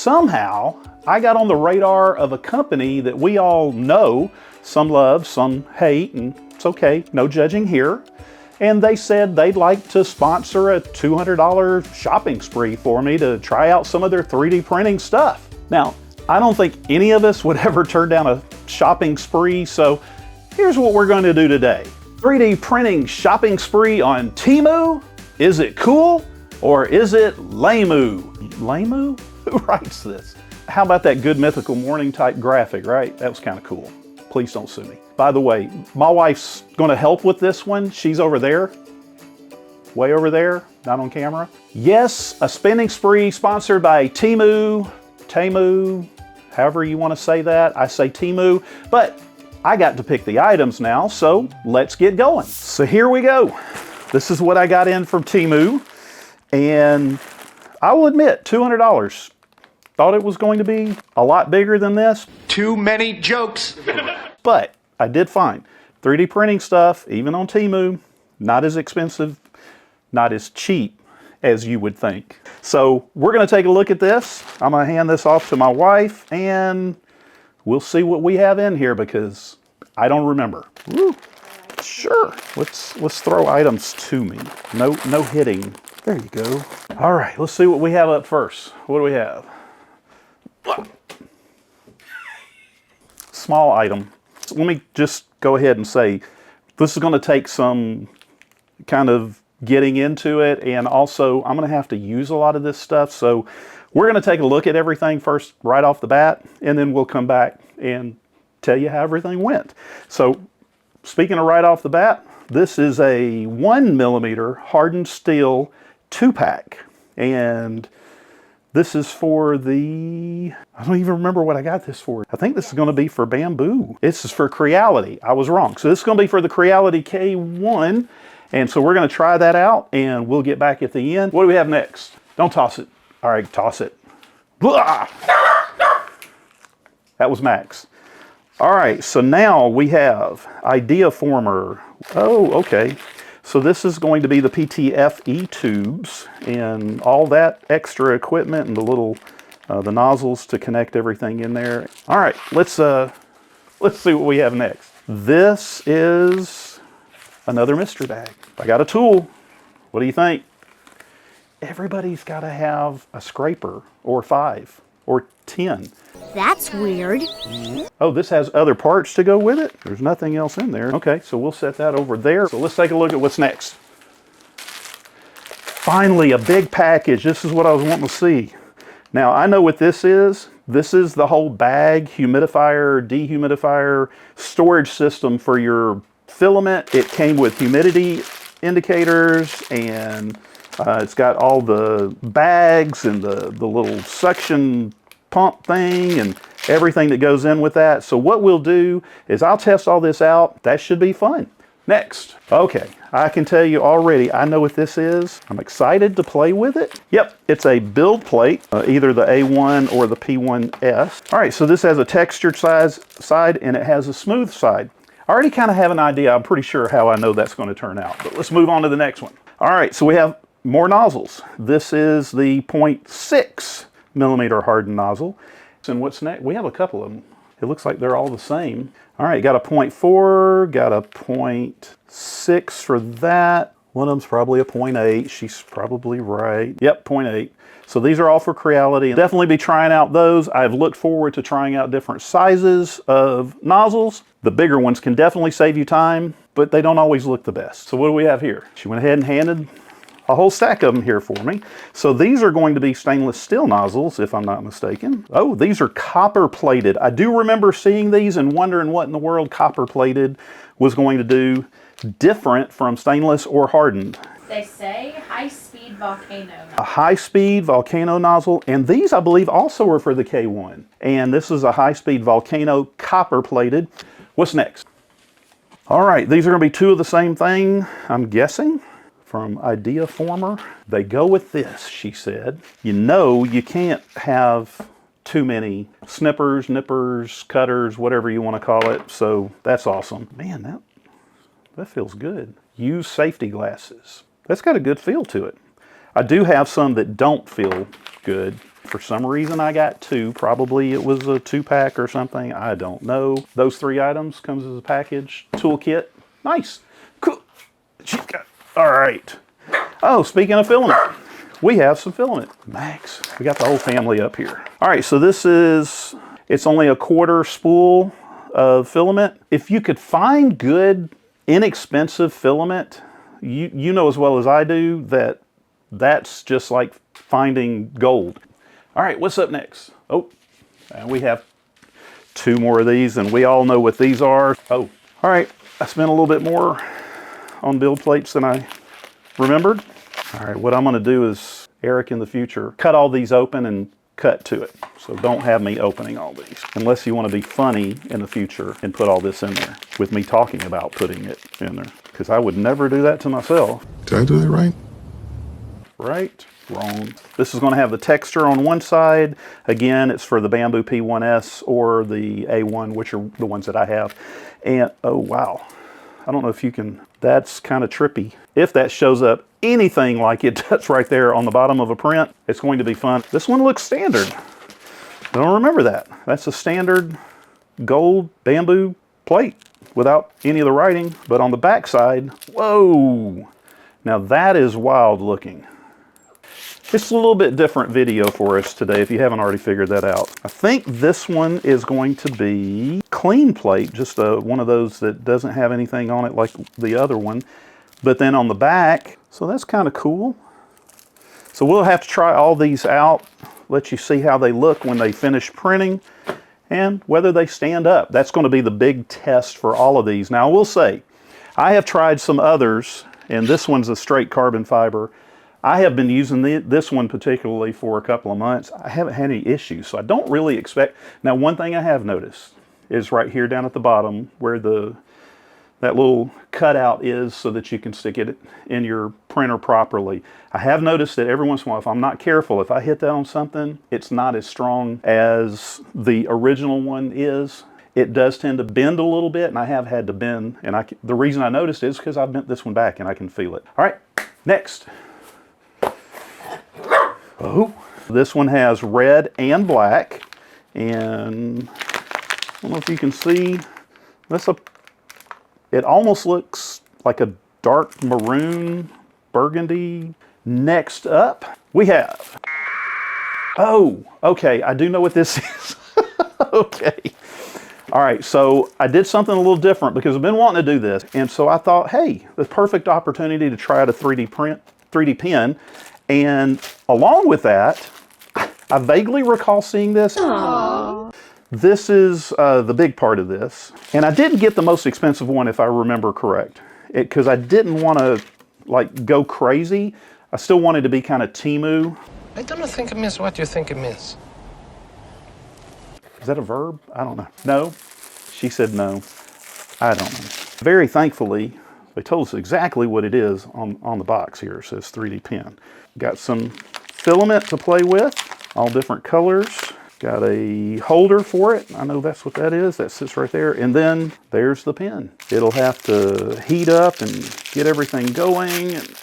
somehow I got on the radar of a company that we all know, some love, some hate, and it's okay, no judging here. And they said they'd like to sponsor a $200 shopping spree for me to try out some of their 3D printing stuff. Now, I don't think any of us would ever turn down a shopping spree, so here's what we're going to do today. 3D printing shopping spree on Temu? Is it cool or is it lameu? Lameu? Who writes this? How about that Good Mythical Morning type graphic, right? That was kind of cool. Please don't sue me. By the way, my wife's going to help with this one. She's over there, way over there, not on camera. Yes, a spending spree sponsored by Temu, however you want to say that. I say Temu, but I got to pick the items now, so let's get going. So here we go. This is what I got in from Temu, and I will admit, $200. Thought it was going to be a lot bigger than this. Too many jokes. But I did find 3D printing stuff, even on Temu, not as expensive, not as cheap as you would think. So we're going to take a look at this. I'm going to hand this off to my wife, and we'll see what we have in here because I don't remember. Woo. Sure. Let's throw items to me. No hitting. There you go. All right, let's see what we have up first. What do we have? Small item. So let me just go ahead and say this is going to take some kind of getting into it, and also I'm going to have to use a lot of this stuff, so we're going to take a look at everything first right off the bat, and then we'll come back and tell you how everything went. So speaking of right off the bat, this is a 1mm hardened steel 2-pack, and this is for the, I don't even remember what I got this for. I think this is going to be for bamboo. This is for Creality. I was wrong. So this is going to be for the Creality K1. And so we're going to try that out and we'll get back at the end. What do we have next? Don't toss it. All right, toss it. Blah! That was Max. All right, so now we have Idea Former. Oh, okay. So this is going to be the PTFE tubes and all that extra equipment and the little the nozzles to connect everything in there. All right, let's see what we have next. This is another mystery bag. I got a tool. What do you think? Everybody's got to have a scraper or 5 or 10. That's weird. Oh, this has other parts to go with it? There's nothing else in there. Okay, so we'll set that over there. So let's take a look at what's next. Finally, a big package. This is what I was wanting to see. Now, I know what this is. This is the whole bag, humidifier, dehumidifier, storage system for your filament. It came with humidity indicators, and it's got all the bags and the little suction pump thing and everything that goes in with that. So what we'll do is I'll test all this out. That should be fun. Next. Okay, I can tell you already, I know what this is. I'm excited to play with it. Yep, it's a build plate, either the A1 or the P1S. All right, so this has a textured side and it has a smooth side. I already kind of have an idea, I'm pretty sure how I know that's going to turn out, but let's move on to the next one. All right, so we have more nozzles. This is the 0.6mm hardened nozzle. And what's next? We have a couple of them. It looks like they're all the same. All right, got a 0.4, got a 0.6 for that. One of them's probably a 0.8. She's probably right. Yep, 0.8. So these are all for Creality. Definitely be trying out those. I've looked forward to trying out different sizes of nozzles. The bigger ones can definitely save you time, but they don't always look the best. So what do we have here? She went ahead and handed a whole stack of them here for me. So these are going to be stainless steel nozzles, if I'm not mistaken. Oh, these are copper plated. I do remember seeing these and wondering what in the world copper plated was going to do different from stainless or hardened. They say high-speed volcano nozzle. A high-speed volcano nozzle, and these I believe also are for the K1. And this is a high-speed volcano copper plated. What's next? All right, these are going to be two of the same thing, I'm guessing. From Idea Former. They go with this, she said. You know you can't have too many snippers, nippers, cutters, whatever you want to call it. So that's awesome. Man, that feels good. Use safety glasses. That's got a good feel to it. I do have some that don't feel good. For some reason I got 2. Probably it was a 2-pack or something. I don't know. Those 3 items comes as a package. Toolkit. Nice. Cool. All right. Oh, speaking of filament, we have some filament. Max, we got the whole family up here. All right, so this is, it's only a 1/4 spool of filament. If you could find good, inexpensive filament, you know as well as I do that that's just like finding gold. All right, what's up next? Oh, and we have 2 more of these, and we all know what these are. Oh, all right, I spent a little bit more on build plates than I remembered. All right, what I'm gonna do is, Eric in the future, cut all these open and cut to it. So don't have me opening all these, unless you wanna be funny in the future and put all this in there with me talking about putting it in there, because I would never do that to myself. Did I do that right? Right, wrong. This is gonna have the texture on one side. Again, it's for the Bamboo P1S or the A1, which are the ones that I have. And, oh wow. I don't know if you can, that's kind of trippy. If that shows up anything like it does right there on the bottom of a print, it's going to be fun. This one looks standard. I don't remember that. That's a standard gold bamboo plate without any of the writing, but on the back side, whoa. Now that is wild looking. It's a little bit different video for us today if you haven't already figured that out. I think this one is going to be clean plate, just one of those that doesn't have anything on it like the other one. But then on the back, so that's kind of cool. So we'll have to try all these out, let you see how they look when they finish printing and whether they stand up. That's going to be the big test for all of these. Now I will say, I have tried some others, and this one's a straight carbon fiber. I have been using this one particularly for a couple of months. I haven't had any issues, so I don't really expect. Now, one thing I have noticed is right here down at the bottom where that little cutout is so that you can stick it in your printer properly. I have noticed that every once in a while, if I'm not careful, if I hit that on something, it's not as strong as the original one is. It does tend to bend a little bit, and I have had to bend. And the reason I noticed is because I bent this one back and I can feel it. All right, next. Oh, this one has red and black, and I don't know if you can see, it almost looks like a dark maroon, burgundy. Next up, we have, oh, okay, I do know what this is. Okay. All right, so I did something a little different because I've been wanting to do this, and so I thought, hey, the perfect opportunity to try out a 3D pen. And along with that, I vaguely recall seeing this. Aww. This is the big part of this. And I didn't get the most expensive one if I remember correct. Because I didn't want to like go crazy. I still wanted to be kind of Temu. I don't think it means what you think it means. Is that a verb? I don't know. No? She said no. I don't know. Very thankfully, they told us exactly what it is on the box here. It says 3D pen. Got some filament to play with, all different colors. Got a holder for it. I know that's what that is. That sits right there. And then there's the pen. It'll have to heat up and get everything going. And,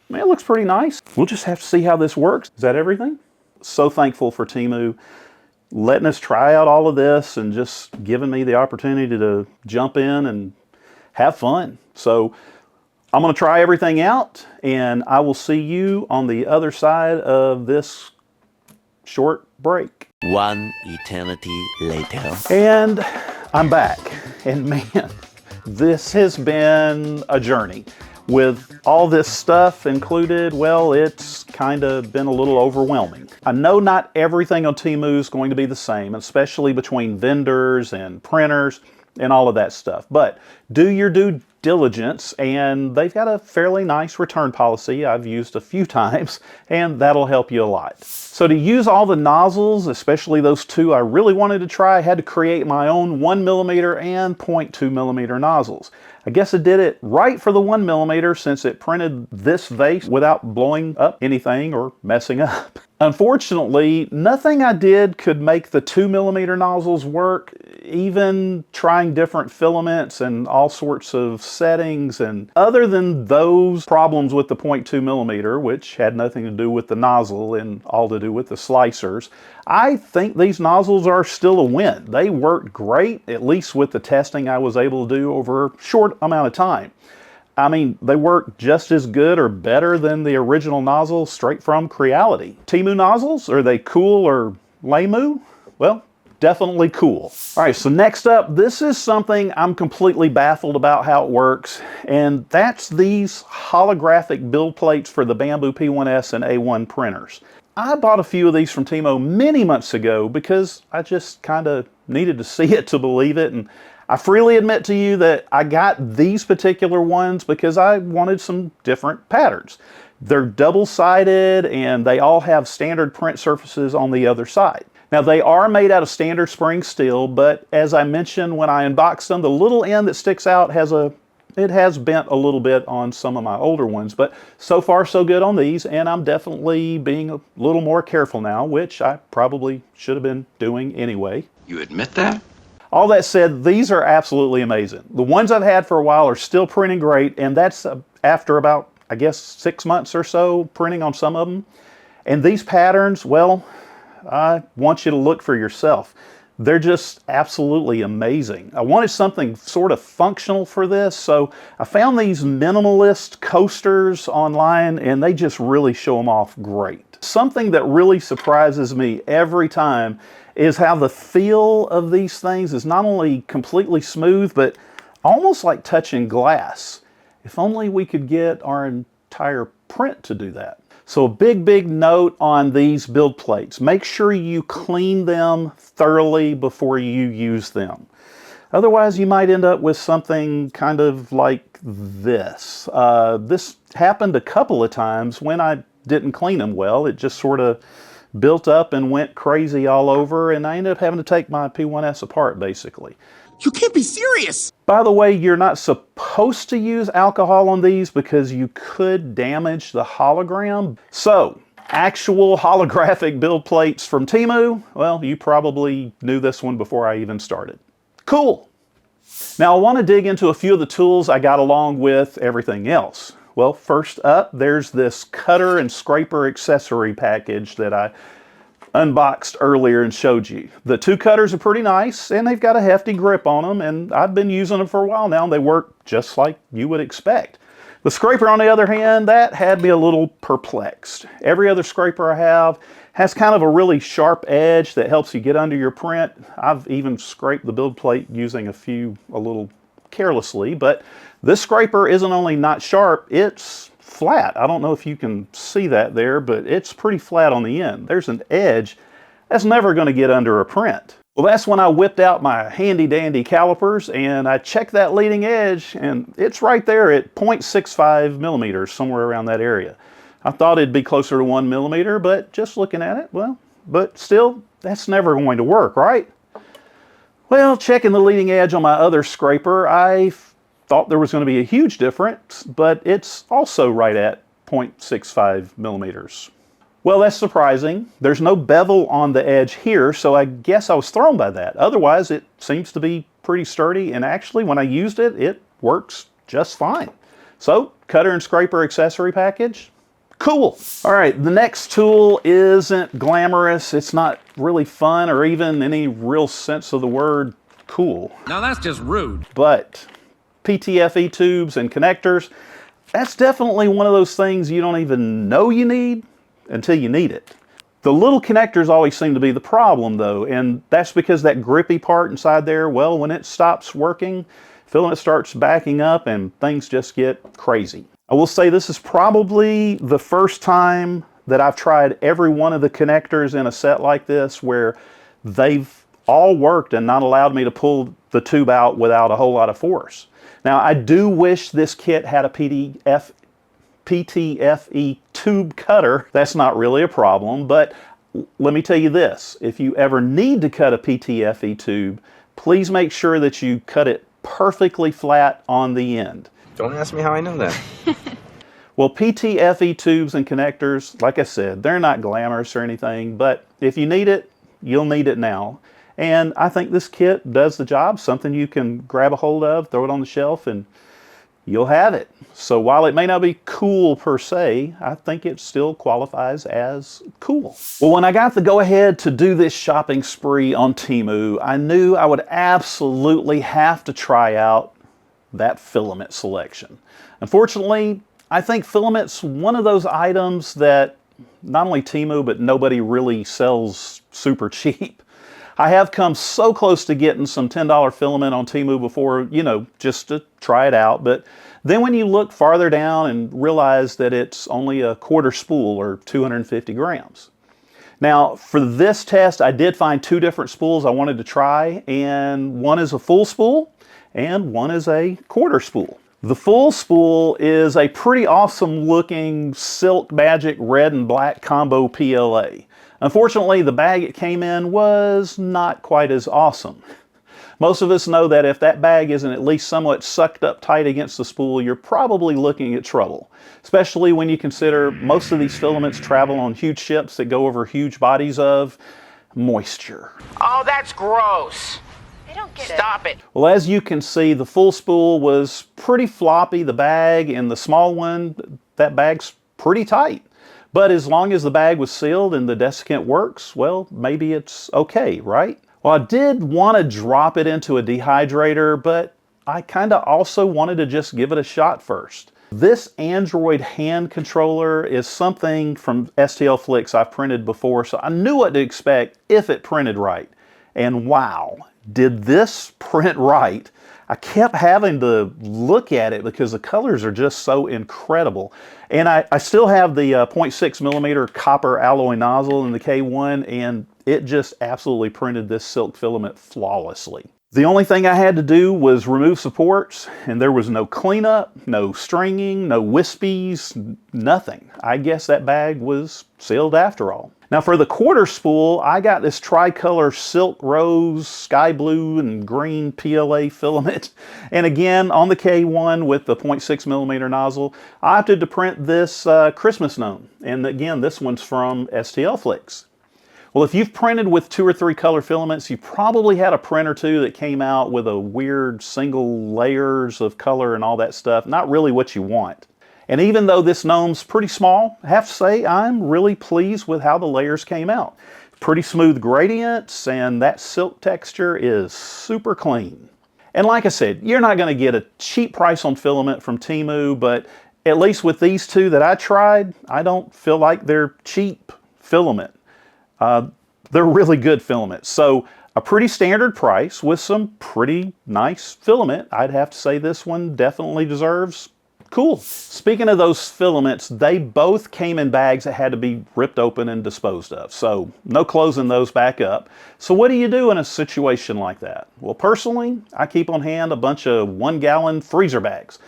man, it looks pretty nice. We'll just have to see how this works. Is that everything? So thankful for Temu letting us try out all of this and just giving me the opportunity to jump in and have fun. So I'm going to try everything out, and I will see you on the other side of this short break. One eternity later. And I'm back. And man, this has been a journey. With all this stuff included, well, it's kind of been a little overwhelming. I know not everything on Temu is going to be the same, especially between vendors and printers and all of that stuff. But do your due diligence, and they've got a fairly nice return policy I've used a few times, and that'll help you a lot. So to use all the nozzles, especially those 2 I really wanted to try, I had to create my own 1mm and 0.2mm nozzles. I guess I did it right for the 1mm since it printed this vase without blowing up anything or messing up. Unfortunately, nothing I did could make the 2mm nozzles work. Even trying different filaments and all sorts of settings, and other than those problems with the 0.2 millimeter, which had nothing to do with the nozzle and all to do with the slicers, I think these nozzles are still a win. They worked great, at least with the testing I was able to do over a short amount of time. I mean, they work just as good or better than the original nozzle straight from Creality. Temu nozzles, are they cool or lame-oo? Well, definitely cool. All right, so next up, this is something I'm completely baffled about how it works, and that's these holographic build plates for the Bamboo P1S and A1 printers. I bought a few of these from Temu many months ago because I just kind of needed to see it to believe it, and I freely admit to you that I got these particular ones because I wanted some different patterns. They're double-sided and they all have standard print surfaces on the other side. Now they are made out of standard spring steel, but as I mentioned when I unboxed them, the little end that sticks out has bent a little bit on some of my older ones, but so far so good on these, and I'm definitely being a little more careful now, which I probably should have been doing anyway. You admit that? All that said, these are absolutely amazing. The ones I've had for a while are still printing great, and that's after about, I guess, 6 months or so printing on some of them. And these patterns, well, I want you to look for yourself. They're just absolutely amazing. I wanted something sort of functional for this, so I found these minimalist coasters online, and they just really show them off great. Something that really surprises me every time is how the feel of these things is not only completely smooth, but almost like touching glass. If only we could get our entire print to do that. So a big note on these build plates. Make sure you clean them thoroughly before you use them. Otherwise, you might end up with something kind of like this. This happened a couple of times when I didn't clean them well. It just sort of built up and went crazy all over, and I ended up having to take my P1S apart, basically. You can't be serious! By the way, you're not supposed to use alcohol on these because you could damage the hologram. So, actual holographic build plates from Temu, well, you probably knew this one before I even started. Cool! Now I want to dig into a few of the tools I got along with everything else. Well, first up, there's this cutter and scraper accessory package that I unboxed earlier and showed you. The two cutters are pretty nice, and they've got a hefty grip on them, and I've been using them for a while now, and they work just like you would expect. The scraper, on the other hand, that had me a little perplexed. Every other scraper I have has kind of a really sharp edge that helps you get under your print. I've even scraped the build plate using a little carelessly, but this scraper isn't only not sharp, it's flat. I don't know if you can see that there, but it's pretty flat on the end. There's an edge that's never going to get under a print. Well, that's when I whipped out my handy dandy calipers and I checked that leading edge, and it's right there at 0.65 millimeters, somewhere around that area. I thought it'd be closer to 1 millimeter, but just looking at it, well, but still, that's never going to work, right? Well, checking the leading edge on my other scraper, I thought there was going to be a huge difference, but it's also right at 0.65 millimeters. Well, that's surprising. There's no bevel on the edge here, so I guess I was thrown by that. Otherwise, it seems to be pretty sturdy, and actually, when I used it, it works just fine. So, cutter and scraper accessory package, cool. All right, the next tool isn't glamorous. It's not really fun or even any real sense of the word cool. Now that's just rude. But PTFE tubes and connectors, that's definitely one of those things you don't even know you need until you need it. The little connectors always seem to be the problem though, and that's because that grippy part inside there, well, when it stops working, filament starts backing up and things just get crazy. I will say this is probably the first time that I've tried every one of the connectors in a set like this where they've all worked and not allowed me to pull the tube out without a whole lot of force. Now, I do wish this kit had a PTFE tube cutter. That's not really a problem, but let me tell you this. If you ever need to cut a PTFE tube, please make sure that you cut it perfectly flat on the end. Don't ask me how I know that. Well, PTFE tubes and connectors, like I said, they're not glamorous or anything, but if you need it, you'll need it now. And I think this kit does the job, something you can grab a hold of, throw it on the shelf, and you'll have it. So while it may not be cool per se, I think it still qualifies as cool. Well, when I got the go-ahead to do this shopping spree on Temu, I knew I would absolutely have to try out that filament selection. Unfortunately, I think filament's one of those items that not only Temu, but nobody really sells super cheap. I have come so close to getting some $10 filament on Temu before, you know, just to try it out. But then when you look farther down and realize that it's only a quarter spool or 250 grams. Now, for this test, I did find two different spools I wanted to try, and one is a full spool and one is a quarter spool. The full spool is a pretty awesome looking Silk Magic red and black combo PLA. Unfortunately, the bag it came in was not quite as awesome. Most of us know that if that bag isn't at least somewhat sucked up tight against the spool, you're probably looking at trouble. Especially when you consider most of these filaments travel on huge ships that go over huge bodies of moisture. Oh, that's gross. I don't get Stop it. Well, as you can see, the full spool was pretty floppy, the bag, and the small one, that bag's pretty tight. But as long as the bag was sealed and the desiccant works, well, maybe it's okay, right? Well, I did want to drop it into a dehydrator, but I kind of also wanted to just give it a shot first. This Android hand controller is something from STL Flicks I've printed before, so I knew what to expect if it printed right. And wow, did this print right? I kept having to look at it because the colors are just so incredible. And I still have the 0.6 millimeter copper alloy nozzle in the K1, and it just absolutely printed this silk filament flawlessly. The only thing I had to do was remove supports, and there was no cleanup, no stringing, no wispies, nothing. I guess that bag was sealed after all. Now for the quarter spool, I got this tricolor silk rose, sky blue, and green PLA filament. And again, on the K1 with the 0.6 millimeter nozzle, I opted to print this Christmas gnome. And again, this one's from STL Flicks. Well, if you've printed with 2 or 3 color filaments, you probably had a print or two that came out with a weird single layers of color and all that stuff. Not really what you want. And even though this gnome's pretty small, I have to say I'm really pleased with how the layers came out. Pretty smooth gradients, and that silk texture is super clean. And like I said, you're not going to get a cheap price on filament from Temu, but at least with these two that I tried, I don't feel like they're cheap filament. They're really good filament. So a pretty standard price with some pretty nice filament. I'd have to say this one definitely deserves cool. Speaking of those filaments, they both came in bags that had to be ripped open and disposed of. So no closing those back up. So what do you do in a situation like that? Well, personally, I keep on hand a bunch of 1-gallon freezer bags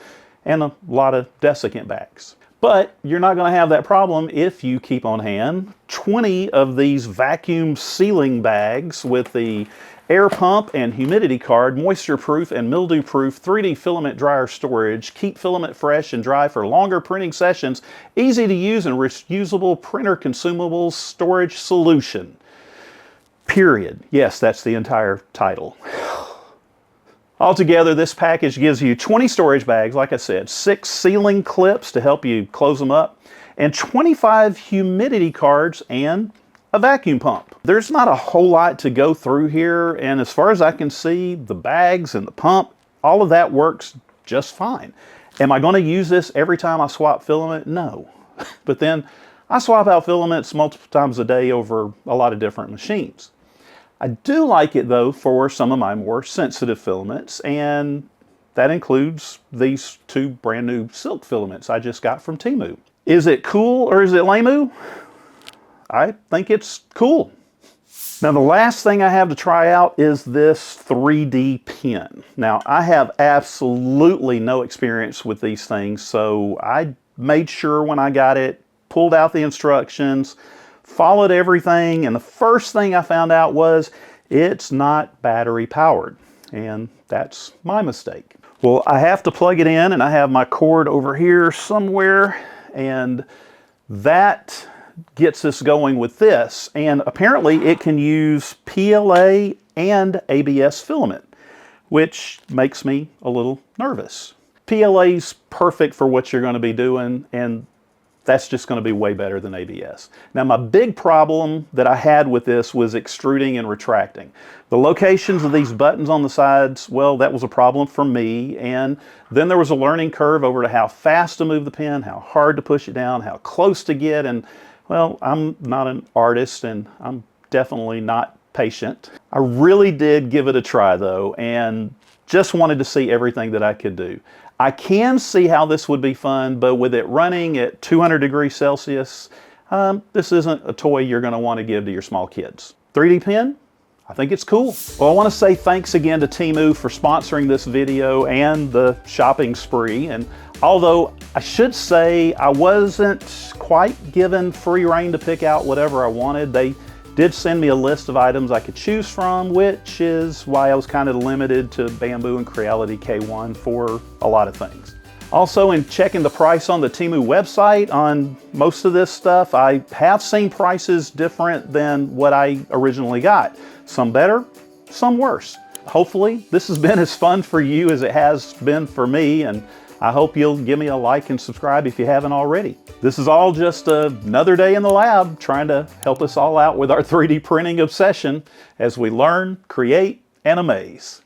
and a lot of desiccant bags. But you're not going to have that problem if you keep on hand 20 of these vacuum sealing bags with the air pump and humidity card, moisture proof and mildew proof 3D filament dryer storage, keep filament fresh and dry for longer printing sessions, easy to use and reusable printer consumables storage solution. Period. Yes, that's the entire title. Altogether, this package gives you 20 storage bags, like I said, 6 sealing clips to help you close them up, and 25 humidity cards and a vacuum pump. There's not a whole lot to go through here, and as far as I can see, the bags and the pump, all of that works just fine. Am I going to use this every time I swap filament? No. But then I swap out filaments multiple times a day over a lot of different machines. I do like it though for some of my more sensitive filaments, and that includes these 2 brand new silk filaments I just got from Temu. Is it cool or is it lame-oo? I think it's cool. Now the last thing I have to try out is this 3D pen. Now I have absolutely no experience with these things, so I made sure when I got it, pulled out the instructions, followed everything, and the first thing I found out was it's not battery powered, and that's my mistake. Well, I have to plug it in, and I have my cord over here somewhere, and that gets us going with this, and apparently it can use PLA and ABS filament, which makes me a little nervous. PLA's perfect for what you're going to be doing, and that's just going to be way better than ABS. Now, my big problem that I had with this was extruding and retracting. The locations of these buttons on the sides, well, that was a problem for me. And then there was a learning curve over to how fast to move the pen, how hard to push it down, how close to get. And well, I'm not an artist, and I'm definitely not patient. I really did give it a try though, and just wanted to see everything that I could do. I can see how this would be fun, but with it running at 200 degrees Celsius, this isn't a toy you're going to want to give to your small kids. 3D pen? I think it's cool. Well, I want to say thanks again to Temu for sponsoring this video and the shopping spree. And although I should say I wasn't quite given free rein to pick out whatever I wanted, they did send me a list of items I could choose from, which is why I was kind of limited to Bamboo and Creality K1 for a lot of things. Also, in checking the price on the Temu website on most of this stuff, I have seen prices different than what I originally got. Some better, some worse. Hopefully, this has been as fun for you as it has been for me, and I hope you'll give me a like and subscribe if you haven't already. This is all just another day in the lab trying to help us all out with our 3D printing obsession as we learn, create, and amaze.